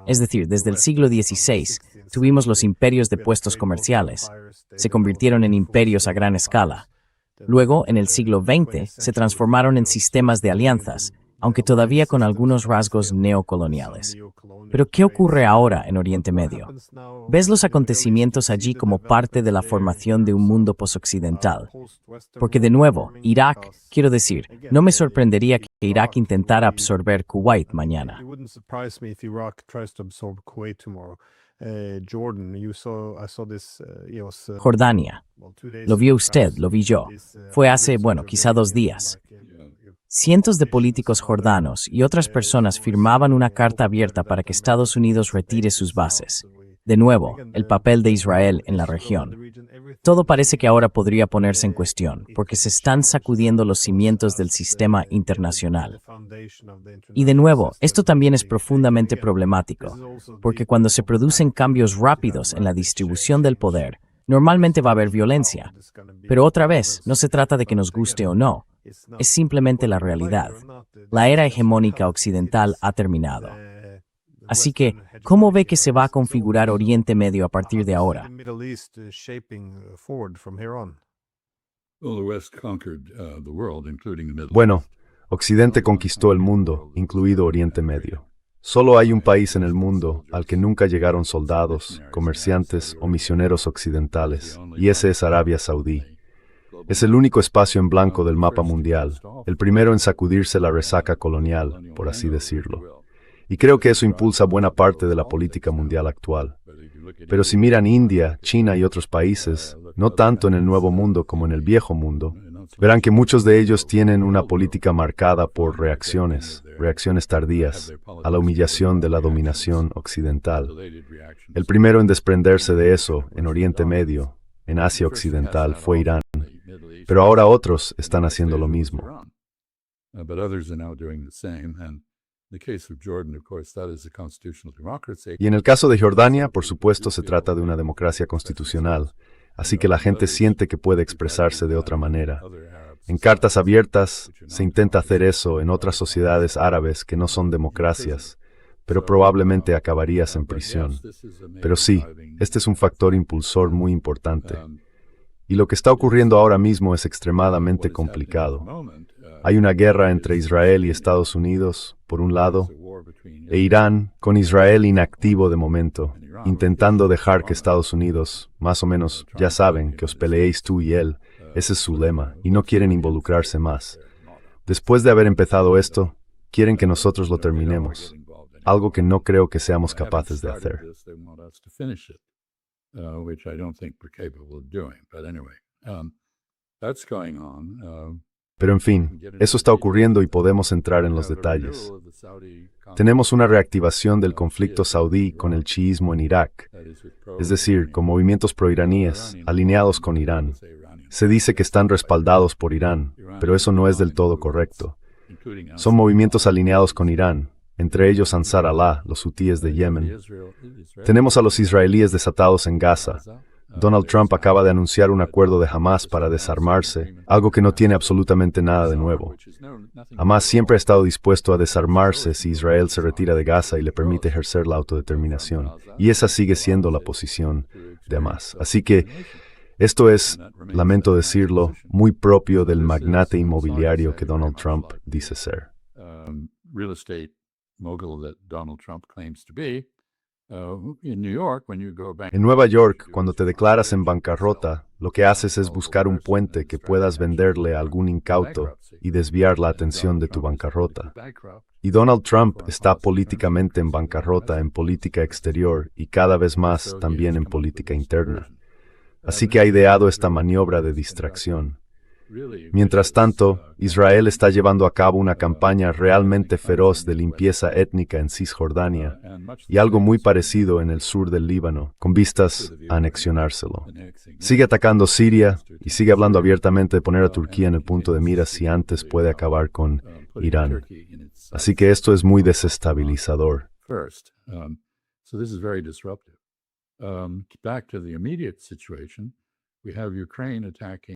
Es decir, desde el siglo XVI tuvimos los imperios de puestos comerciales. Se convirtieron en imperios a gran escala. Luego, en el siglo XX, se transformaron en sistemas de alianzas, aunque todavía con algunos rasgos neocoloniales. Pero, ¿qué ocurre ahora en Oriente Medio? ¿Ves los acontecimientos allí como parte de la formación de un mundo posoccidental? Porque, de nuevo, Irak, quiero decir, no me sorprendería que Irak intentara absorber Kuwait mañana. Jordania. Lo vio usted, lo vi yo. Fue hace, quizá 2 días. Cientos de políticos jordanos y otras personas firmaban una carta abierta para que Estados Unidos retire sus bases. De nuevo, el papel de Israel en la región. Todo parece que ahora podría ponerse en cuestión, porque se están sacudiendo los cimientos del sistema internacional. Y de nuevo, esto también es profundamente problemático, porque cuando se producen cambios rápidos en la distribución del poder, normalmente va a haber violencia. Pero otra vez, no se trata de que nos guste o no, es simplemente la realidad. La era hegemónica occidental ha terminado. Así que, ¿cómo ve que se va a configurar Oriente Medio a partir de ahora?
Bueno, Occidente conquistó el mundo, incluido Oriente Medio. Solo hay un país en el mundo al que nunca llegaron soldados, comerciantes o misioneros occidentales, y ese es Arabia Saudí. Es el único espacio en blanco del mapa mundial, el primero en sacudirse la resaca colonial, por así decirlo. Y creo que eso impulsa buena parte de la política mundial actual. Pero si miran India, China y otros países, no tanto en el Nuevo Mundo como en el Viejo Mundo, verán que muchos de ellos tienen una política marcada por reacciones tardías, a la humillación de la dominación occidental. El primero en desprenderse de eso, en Oriente Medio, en Asia Occidental, fue Irán. Pero ahora otros están haciendo lo mismo. Y en el caso de Jordania, por supuesto, se trata de una democracia constitucional, así que la gente siente que puede expresarse de otra manera. En cartas abiertas se intenta hacer eso en otras sociedades árabes que no son democracias, pero probablemente acabarías en prisión. Pero sí, este es un factor impulsor muy importante. Y lo que está ocurriendo ahora mismo es extremadamente complicado. Hay una guerra entre Israel y Estados Unidos, por un lado, e Irán, con Israel inactivo de momento, intentando dejar que Estados Unidos, más o menos, ya saben, que os peleéis tú y él, ese es su lema, y no quieren involucrarse más. Después de haber empezado esto, quieren que nosotros lo terminemos, algo que no creo que seamos capaces de hacer. Pero en fin, eso está ocurriendo y podemos entrar en los detalles. Tenemos una reactivación del conflicto saudí con el chiismo en Irak, es decir, con movimientos proiraníes alineados con Irán. Se dice que están respaldados por Irán, pero eso no es del todo correcto. Son movimientos alineados con Irán, entre ellos Ansar Allah, los hutíes de Yemen. Tenemos a los israelíes desatados en Gaza. Donald Trump acaba de anunciar un acuerdo de Hamás para desarmarse, algo que no tiene absolutamente nada de nuevo. Hamás siempre ha estado dispuesto a desarmarse si Israel se retira de Gaza y le permite ejercer la autodeterminación. Y esa sigue siendo la posición de Hamás. Así que esto es, lamento decirlo, muy propio del magnate inmobiliario que Donald Trump dice ser.
Real estate mogul that Donald Trump claims to be. In New York, when you go back.
En Nueva York, cuando te declaras en bancarrota, lo que haces es buscar un puente que puedas venderle a algún incauto y desviar la atención de tu bancarrota. Y Donald Trump está políticamente en bancarrota en política exterior y cada vez más también en política interna. Así que ha ideado esta maniobra de distracción. Mientras tanto, Israel está llevando a cabo una campaña realmente feroz de limpieza étnica en Cisjordania y algo muy parecido en el sur del Líbano, con vistas a anexionárselo. Sigue atacando Siria y sigue hablando abiertamente de poner a Turquía en el punto de mira si antes puede acabar con Irán. Así que esto es muy desestabilizador.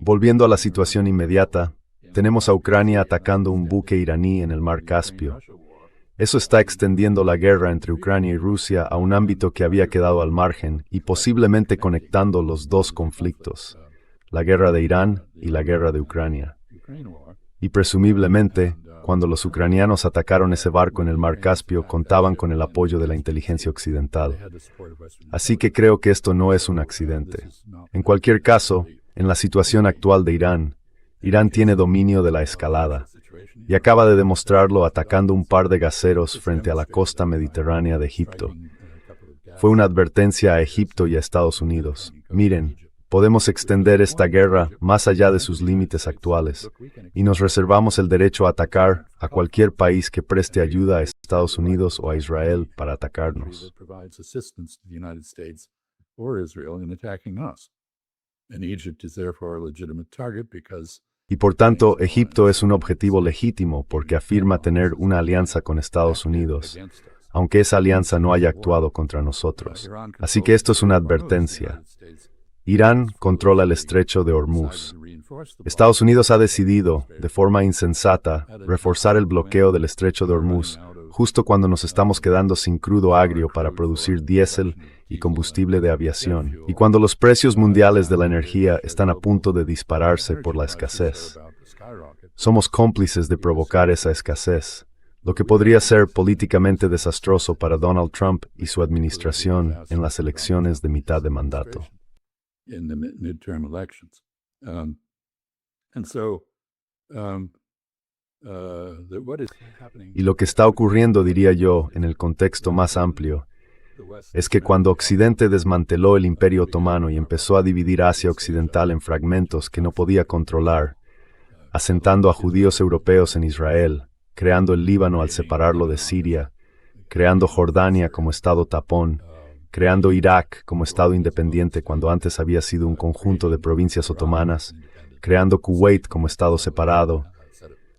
Volviendo a la situación inmediata, tenemos a Ucrania atacando un buque iraní en el Mar Caspio. Eso está extendiendo la guerra entre Ucrania y Rusia a un ámbito que había quedado al margen y posiblemente conectando los dos conflictos, la guerra de Irán y la guerra de Ucrania. Y presumiblemente, cuando los ucranianos atacaron ese barco en el Mar Caspio, contaban con el apoyo de la inteligencia occidental. Así que creo que esto no es un accidente. En cualquier caso, en la situación actual de Irán, Irán tiene dominio de la escalada y acaba de demostrarlo atacando un par de gaseros frente a la costa mediterránea de Egipto. Fue una advertencia a Egipto y a Estados Unidos. Miren, podemos extender esta guerra más allá de sus límites actuales y nos reservamos el derecho a atacar a cualquier país que preste ayuda a Estados Unidos o a Israel para atacarnos. Y por tanto, Egipto es un objetivo legítimo porque afirma tener una alianza con Estados Unidos, aunque esa alianza no haya actuado contra nosotros. Así que esto es una advertencia. Irán controla el estrecho de Hormuz. Estados Unidos ha decidido, de forma insensata, reforzar el bloqueo del estrecho de Hormuz, justo cuando nos estamos quedando sin crudo agrio para producir diésel y combustible de aviación, y cuando los precios mundiales de la energía están a punto de dispararse por la escasez. Somos cómplices de provocar esa escasez, lo que podría ser políticamente desastroso para Donald Trump y su administración en las elecciones de mitad de mandato.
In the midterm elections.
Y lo que está ocurriendo, diría yo, en el contexto más amplio, es que cuando Occidente desmanteló el Imperio Otomano y empezó a dividir Asia Occidental en fragmentos que no podía controlar, asentando a judíos europeos en Israel, creando el Líbano al separarlo de Siria, creando Jordania como estado tapón, creando Irak como estado independiente cuando antes había sido un conjunto de provincias otomanas, creando Kuwait como estado separado,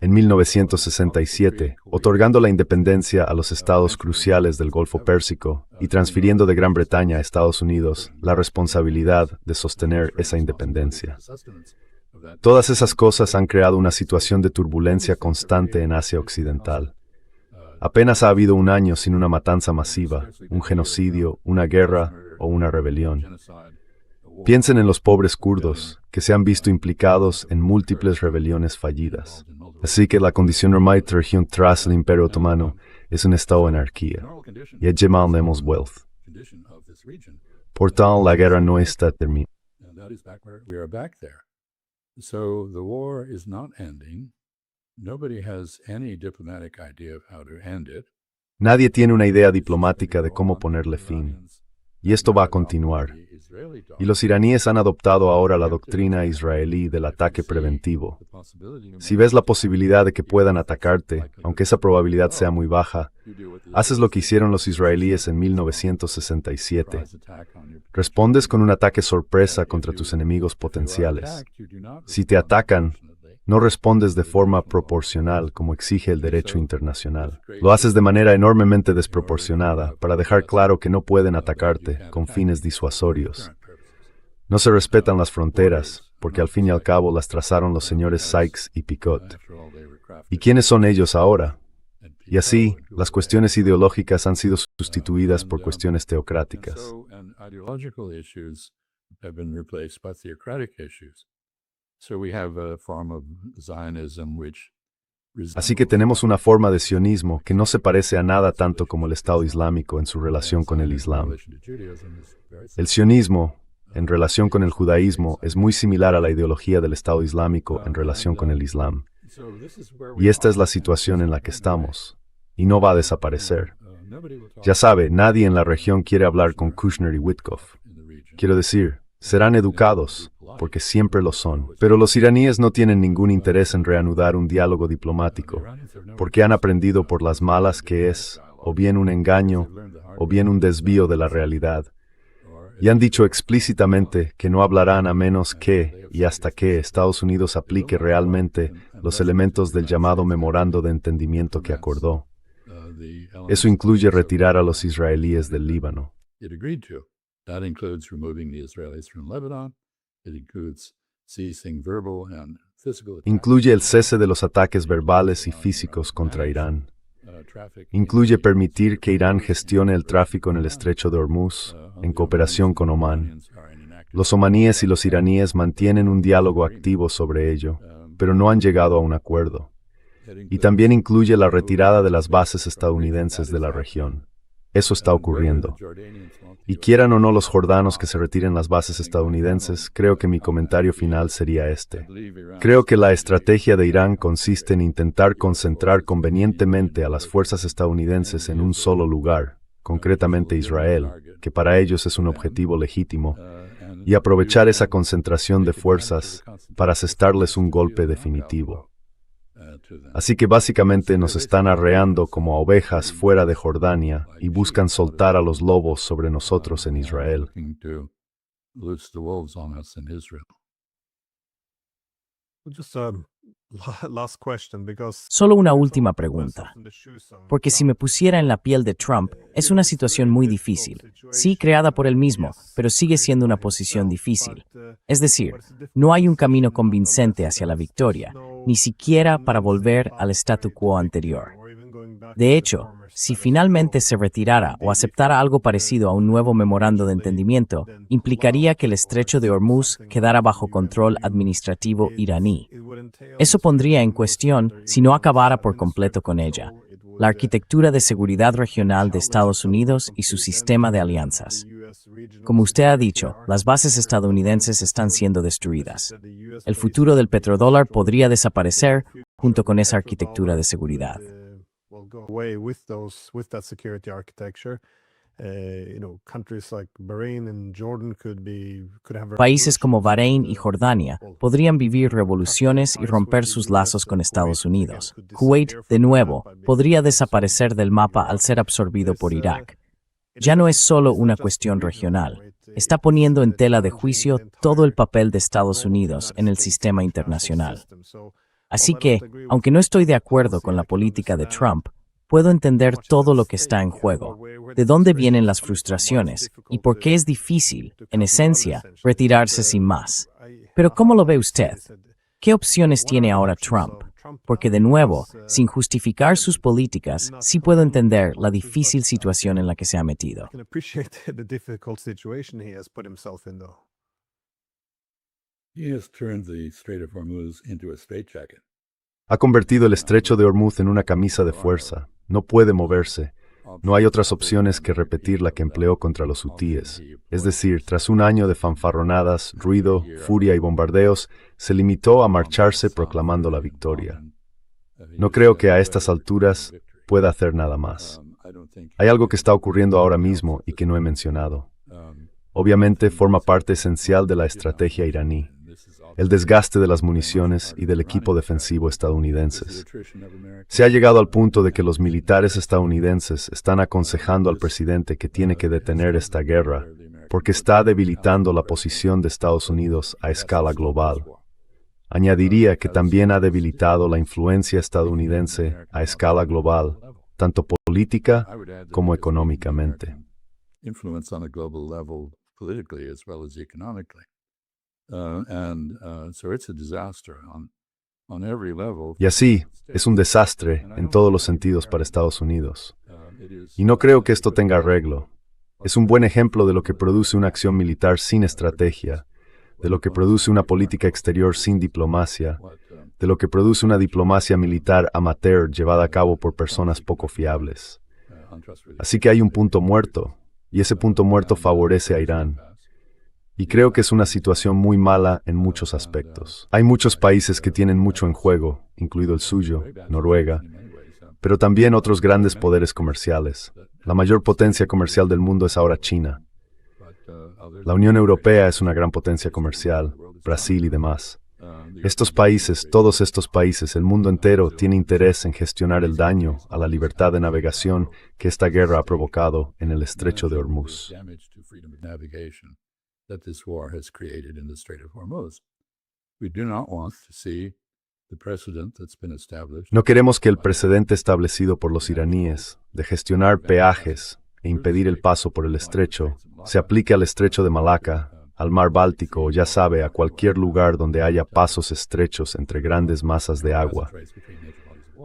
en 1967, otorgando la independencia a los estados cruciales del Golfo Pérsico y transfiriendo de Gran Bretaña a Estados Unidos la responsabilidad de sostener esa independencia. Todas esas cosas han creado una situación de turbulencia constante en Asia Occidental. Apenas ha habido un año sin una matanza masiva, un genocidio, una guerra o una rebelión. Piensen en los pobres kurdos, que se han visto implicados en múltiples rebeliones fallidas. Así que la condición normal de la región tras el Imperio Otomano es un estado de anarquía. Y allí tenemos wealth. Por tanto, la guerra no está terminada. Nadie tiene una idea diplomática de cómo ponerle fin. Y esto va a continuar. Y los iraníes han adoptado ahora la doctrina israelí del ataque preventivo. Si ves la posibilidad de que puedan atacarte, aunque esa probabilidad sea muy baja, haces lo que hicieron los israelíes en 1967. Respondes con un ataque sorpresa contra tus enemigos potenciales. Si te atacan, no respondes de forma proporcional como exige el derecho internacional. Lo haces de manera enormemente desproporcionada para dejar claro que no pueden atacarte con fines disuasorios. No se respetan las fronteras, porque al fin y al cabo las trazaron los señores Sykes y Picot. ¿Y quiénes son ellos ahora? Y así, las cuestiones ideológicas han sido sustituidas por cuestiones teocráticas. Así que tenemos una forma de sionismo que no se parece a nada tanto como el Estado Islámico en su relación con el Islam. El sionismo, en relación con el judaísmo, es muy similar a la ideología del Estado Islámico en relación con el Islam. Y esta es la situación en la que estamos, y no va a desaparecer. Ya sabe, nadie en la región quiere hablar con Kushner y Witkoff. Quiero decir, serán educados, porque siempre lo son. Pero los iraníes no tienen ningún interés en reanudar un diálogo diplomático, porque han aprendido por las malas que es, o bien un engaño, o bien un desvío de la realidad. Y han dicho explícitamente que no hablarán a menos que, y hasta que, Estados Unidos aplique realmente los elementos del llamado memorando de entendimiento que acordó. Eso incluye retirar a los israelíes del Líbano. Incluye el cese de los ataques verbales y físicos contra Irán. Incluye permitir que Irán gestione el tráfico en el estrecho de Hormuz, en cooperación con Omán. Los omaníes y los iraníes mantienen un diálogo activo sobre ello, pero no han llegado a un acuerdo. Y también incluye la retirada de las bases estadounidenses de la región. Eso está ocurriendo. Y quieran o no los jordanos que se retiren las bases estadounidenses, creo que mi comentario final sería este. Creo que la estrategia de Irán consiste en intentar concentrar convenientemente a las fuerzas estadounidenses en un solo lugar, concretamente Israel, que para ellos es un objetivo legítimo, y aprovechar esa concentración de fuerzas para asestarles un golpe definitivo. Así que básicamente nos están arreando como a ovejas fuera de Jordania y buscan soltar a los lobos sobre nosotros en Israel.
Solo una última pregunta. Porque si me pusiera en la piel de Trump, es una situación muy difícil. Sí, creada por él mismo, pero sigue siendo una posición difícil. Es decir, no hay un camino convincente hacia la victoria, ni siquiera para volver al statu quo anterior. De hecho, si finalmente se retirara o aceptara algo parecido a un nuevo memorando de entendimiento, implicaría que el estrecho de Hormuz quedara bajo control administrativo iraní. Eso pondría en cuestión, si no acabara por completo con ella, la arquitectura de seguridad regional de Estados Unidos y su sistema de alianzas. Como usted ha dicho, las bases estadounidenses están siendo destruidas. El futuro del petrodólar podría desaparecer junto con esa arquitectura de seguridad. Países como Bahrein y Jordania podrían vivir revoluciones y romper sus lazos con Estados Unidos. Kuwait, de nuevo, podría desaparecer del mapa al ser absorbido por Irak. Ya no es solo una cuestión regional. Está poniendo en tela de juicio todo el papel de Estados Unidos en el sistema internacional. Así que, aunque no estoy de acuerdo con la política de Trump, puedo entender todo lo que está en juego, de dónde vienen las frustraciones y por qué es difícil, en esencia, retirarse sin más. Pero ¿cómo lo ve usted? ¿Qué opciones tiene ahora Trump? Porque de nuevo, sin justificar sus políticas, sí puedo entender la difícil situación en la que se ha metido.
Ha convertido el estrecho de Hormuz en una camisa de fuerza. No puede moverse. No hay otras opciones que repetir la que empleó contra los hutíes. Es decir, tras un año de fanfarronadas, ruido, furia y bombardeos, se limitó a marcharse proclamando la victoria. No creo que a estas alturas pueda hacer nada más. Hay algo que está ocurriendo ahora mismo y que no he mencionado. obviamente forma parte esencial de la estrategia iraní, el desgaste de las municiones y del equipo defensivo estadounidenses. Se ha llegado al punto de que los militares estadounidenses están aconsejando al presidente que tiene que detener esta guerra porque está debilitando la posición de Estados Unidos a escala global. Añadiría que también ha debilitado la influencia estadounidense a escala global, tanto política como económicamente.
Influence on a global level politically as well as economically. So it's a disaster on every level.
Y así, es un desastre en todos los sentidos para Estados Unidos. Y no creo que esto tenga arreglo. Es un buen ejemplo de lo que produce una acción militar sin estrategia, de lo que produce una política exterior sin diplomacia, de lo que produce una diplomacia militar amateur llevada a cabo por personas poco fiables. Así que hay un punto muerto, y ese punto muerto favorece a Irán. Y creo que es una situación muy mala en muchos aspectos. Hay muchos países que tienen mucho en juego, incluido el suyo, Noruega, pero también otros grandes poderes comerciales. La mayor potencia comercial del mundo es ahora China. La Unión Europea es una gran potencia comercial, Brasil y demás. Estos países, todos estos países, el mundo entero tiene interés en gestionar el daño a la libertad de navegación que esta guerra ha provocado en el estrecho de Hormuz. No queremos que el precedente establecido por los iraníes de gestionar peajes e impedir el paso por el estrecho se aplique al estrecho de Malaca, al mar Báltico o ya sabe, a cualquier lugar donde haya pasos estrechos entre grandes masas de agua.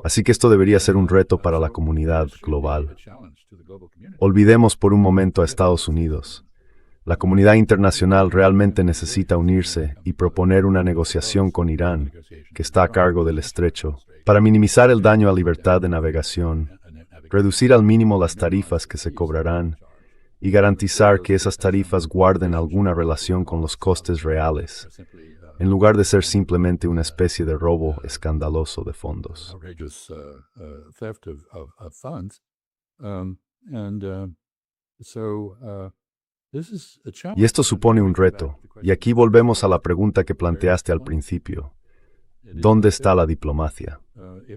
Así que esto debería ser un reto para la comunidad global. Olvidemos por un momento a Estados Unidos. La comunidad internacional realmente necesita unirse y proponer una negociación con Irán, que está a cargo del estrecho, para minimizar el daño a libertad de navegación, reducir al mínimo las tarifas que se cobrarán y garantizar que esas tarifas guarden alguna relación con los costes reales, en lugar de ser simplemente una especie de robo escandaloso de fondos. Y esto supone un reto, y aquí volvemos a la pregunta que planteaste al principio. ¿Dónde está la diplomacia?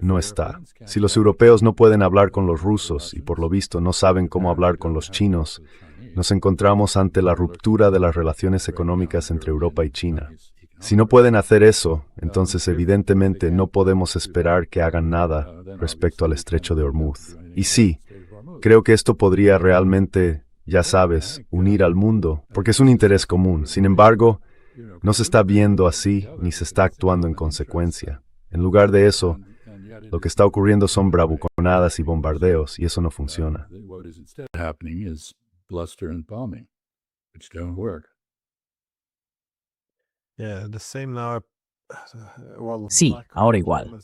No está. Si los europeos no pueden hablar con los rusos y por lo visto no saben cómo hablar con los chinos, nos encontramos ante la ruptura de las relaciones económicas entre Europa y China. Si no pueden hacer eso, entonces evidentemente no podemos esperar que hagan nada respecto al estrecho de Hormuz. Y sí, creo que esto podría realmente, ya sabes, unir al mundo, porque es un interés común. Sin embargo, no se está viendo así ni se está actuando en consecuencia. En lugar de eso, lo que está ocurriendo son bravuconadas y bombardeos, y eso no funciona.
Sí, ahora igual.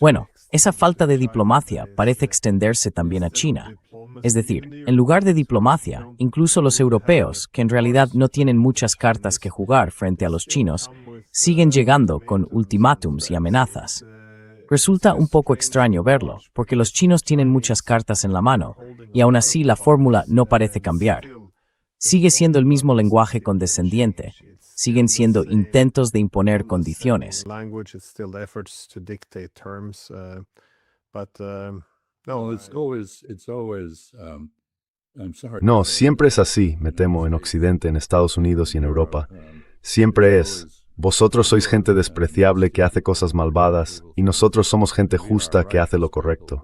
Bueno, esa falta de diplomacia parece extenderse también a China. Es decir, en lugar de diplomacia, incluso los europeos, que en realidad no tienen muchas cartas que jugar frente a los chinos, siguen llegando con ultimátums y amenazas. Resulta un poco extraño verlo, porque los chinos tienen muchas cartas en la mano, y aún así la fórmula no parece cambiar. Sigue siendo el mismo lenguaje condescendiente. Siguen siendo intentos de imponer condiciones.
No, siempre es así, me temo, en Occidente, en Estados Unidos y en Europa. Siempre es, vosotros sois gente despreciable que hace cosas malvadas, y nosotros somos gente justa que hace lo correcto.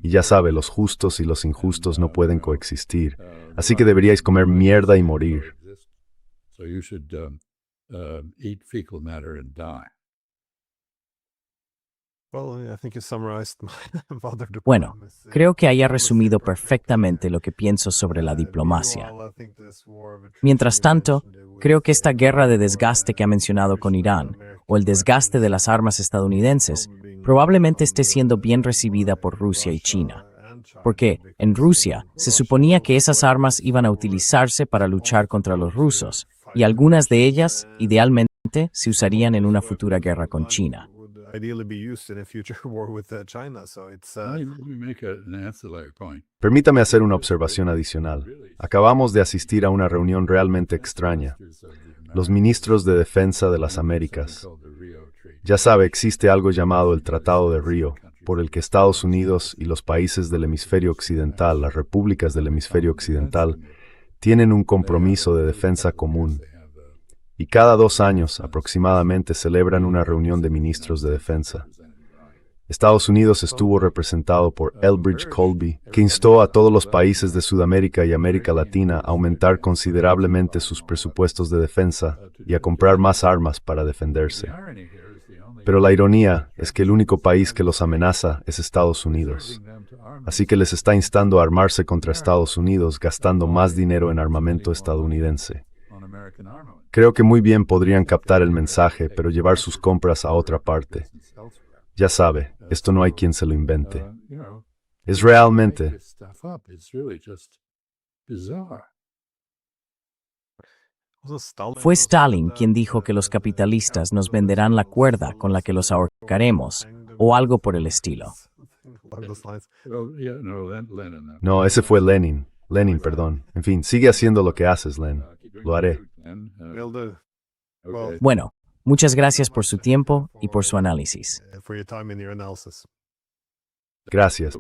Y ya sabe, los justos y los injustos no pueden coexistir. Así que deberíais comer mierda y morir.
Eat fecal matter and die.
Bueno, creo que haya resumido perfectamente lo que pienso sobre la diplomacia. Mientras tanto, creo que esta guerra de desgaste que ha mencionado con Irán, o el desgaste de las armas estadounidenses, probablemente esté siendo bien recibida por Rusia y China. Porque en Rusia se suponía que esas armas iban a utilizarse para luchar contra los rusos, y algunas de ellas, idealmente, se usarían en una futura guerra con China.
ideally be used in a future war with China. So it's
Let me make an ancillary point.
Permítame hacer una observación adicional. Acabamos de asistir a una reunión realmente extraña. Los ministros de Defensa de las Américas. Ya sabe, existe algo llamado el Tratado de Río, por el que Estados Unidos y los países del hemisferio occidental, las repúblicas del hemisferio occidental, tienen un compromiso de defensa común. Y cada 2 años aproximadamente celebran una reunión de ministros de defensa. Estados Unidos estuvo representado por Elbridge Colby, que instó a todos los países de Sudamérica y América Latina a aumentar considerablemente sus presupuestos de defensa y a comprar más armas para defenderse. Pero la ironía es que el único país que los amenaza es Estados Unidos. Así que les está instando a armarse contra Estados Unidos gastando más dinero en armamento estadounidense. Creo que muy bien podrían captar el mensaje, pero llevar sus compras a otra parte. Ya sabe, esto no hay quien se lo invente. Es realmente...
Fue Stalin quien dijo que los capitalistas nos venderán la cuerda con la que los ahorcaremos, o algo por el estilo.
No, ese fue Lenin. Lenin, perdón. En fin, sigue haciendo lo que haces, Len. Lo haré.
will do. Well,
Bueno, muchas gracias por su tiempo y por su análisis.
for your time and your analysis.
Gracias.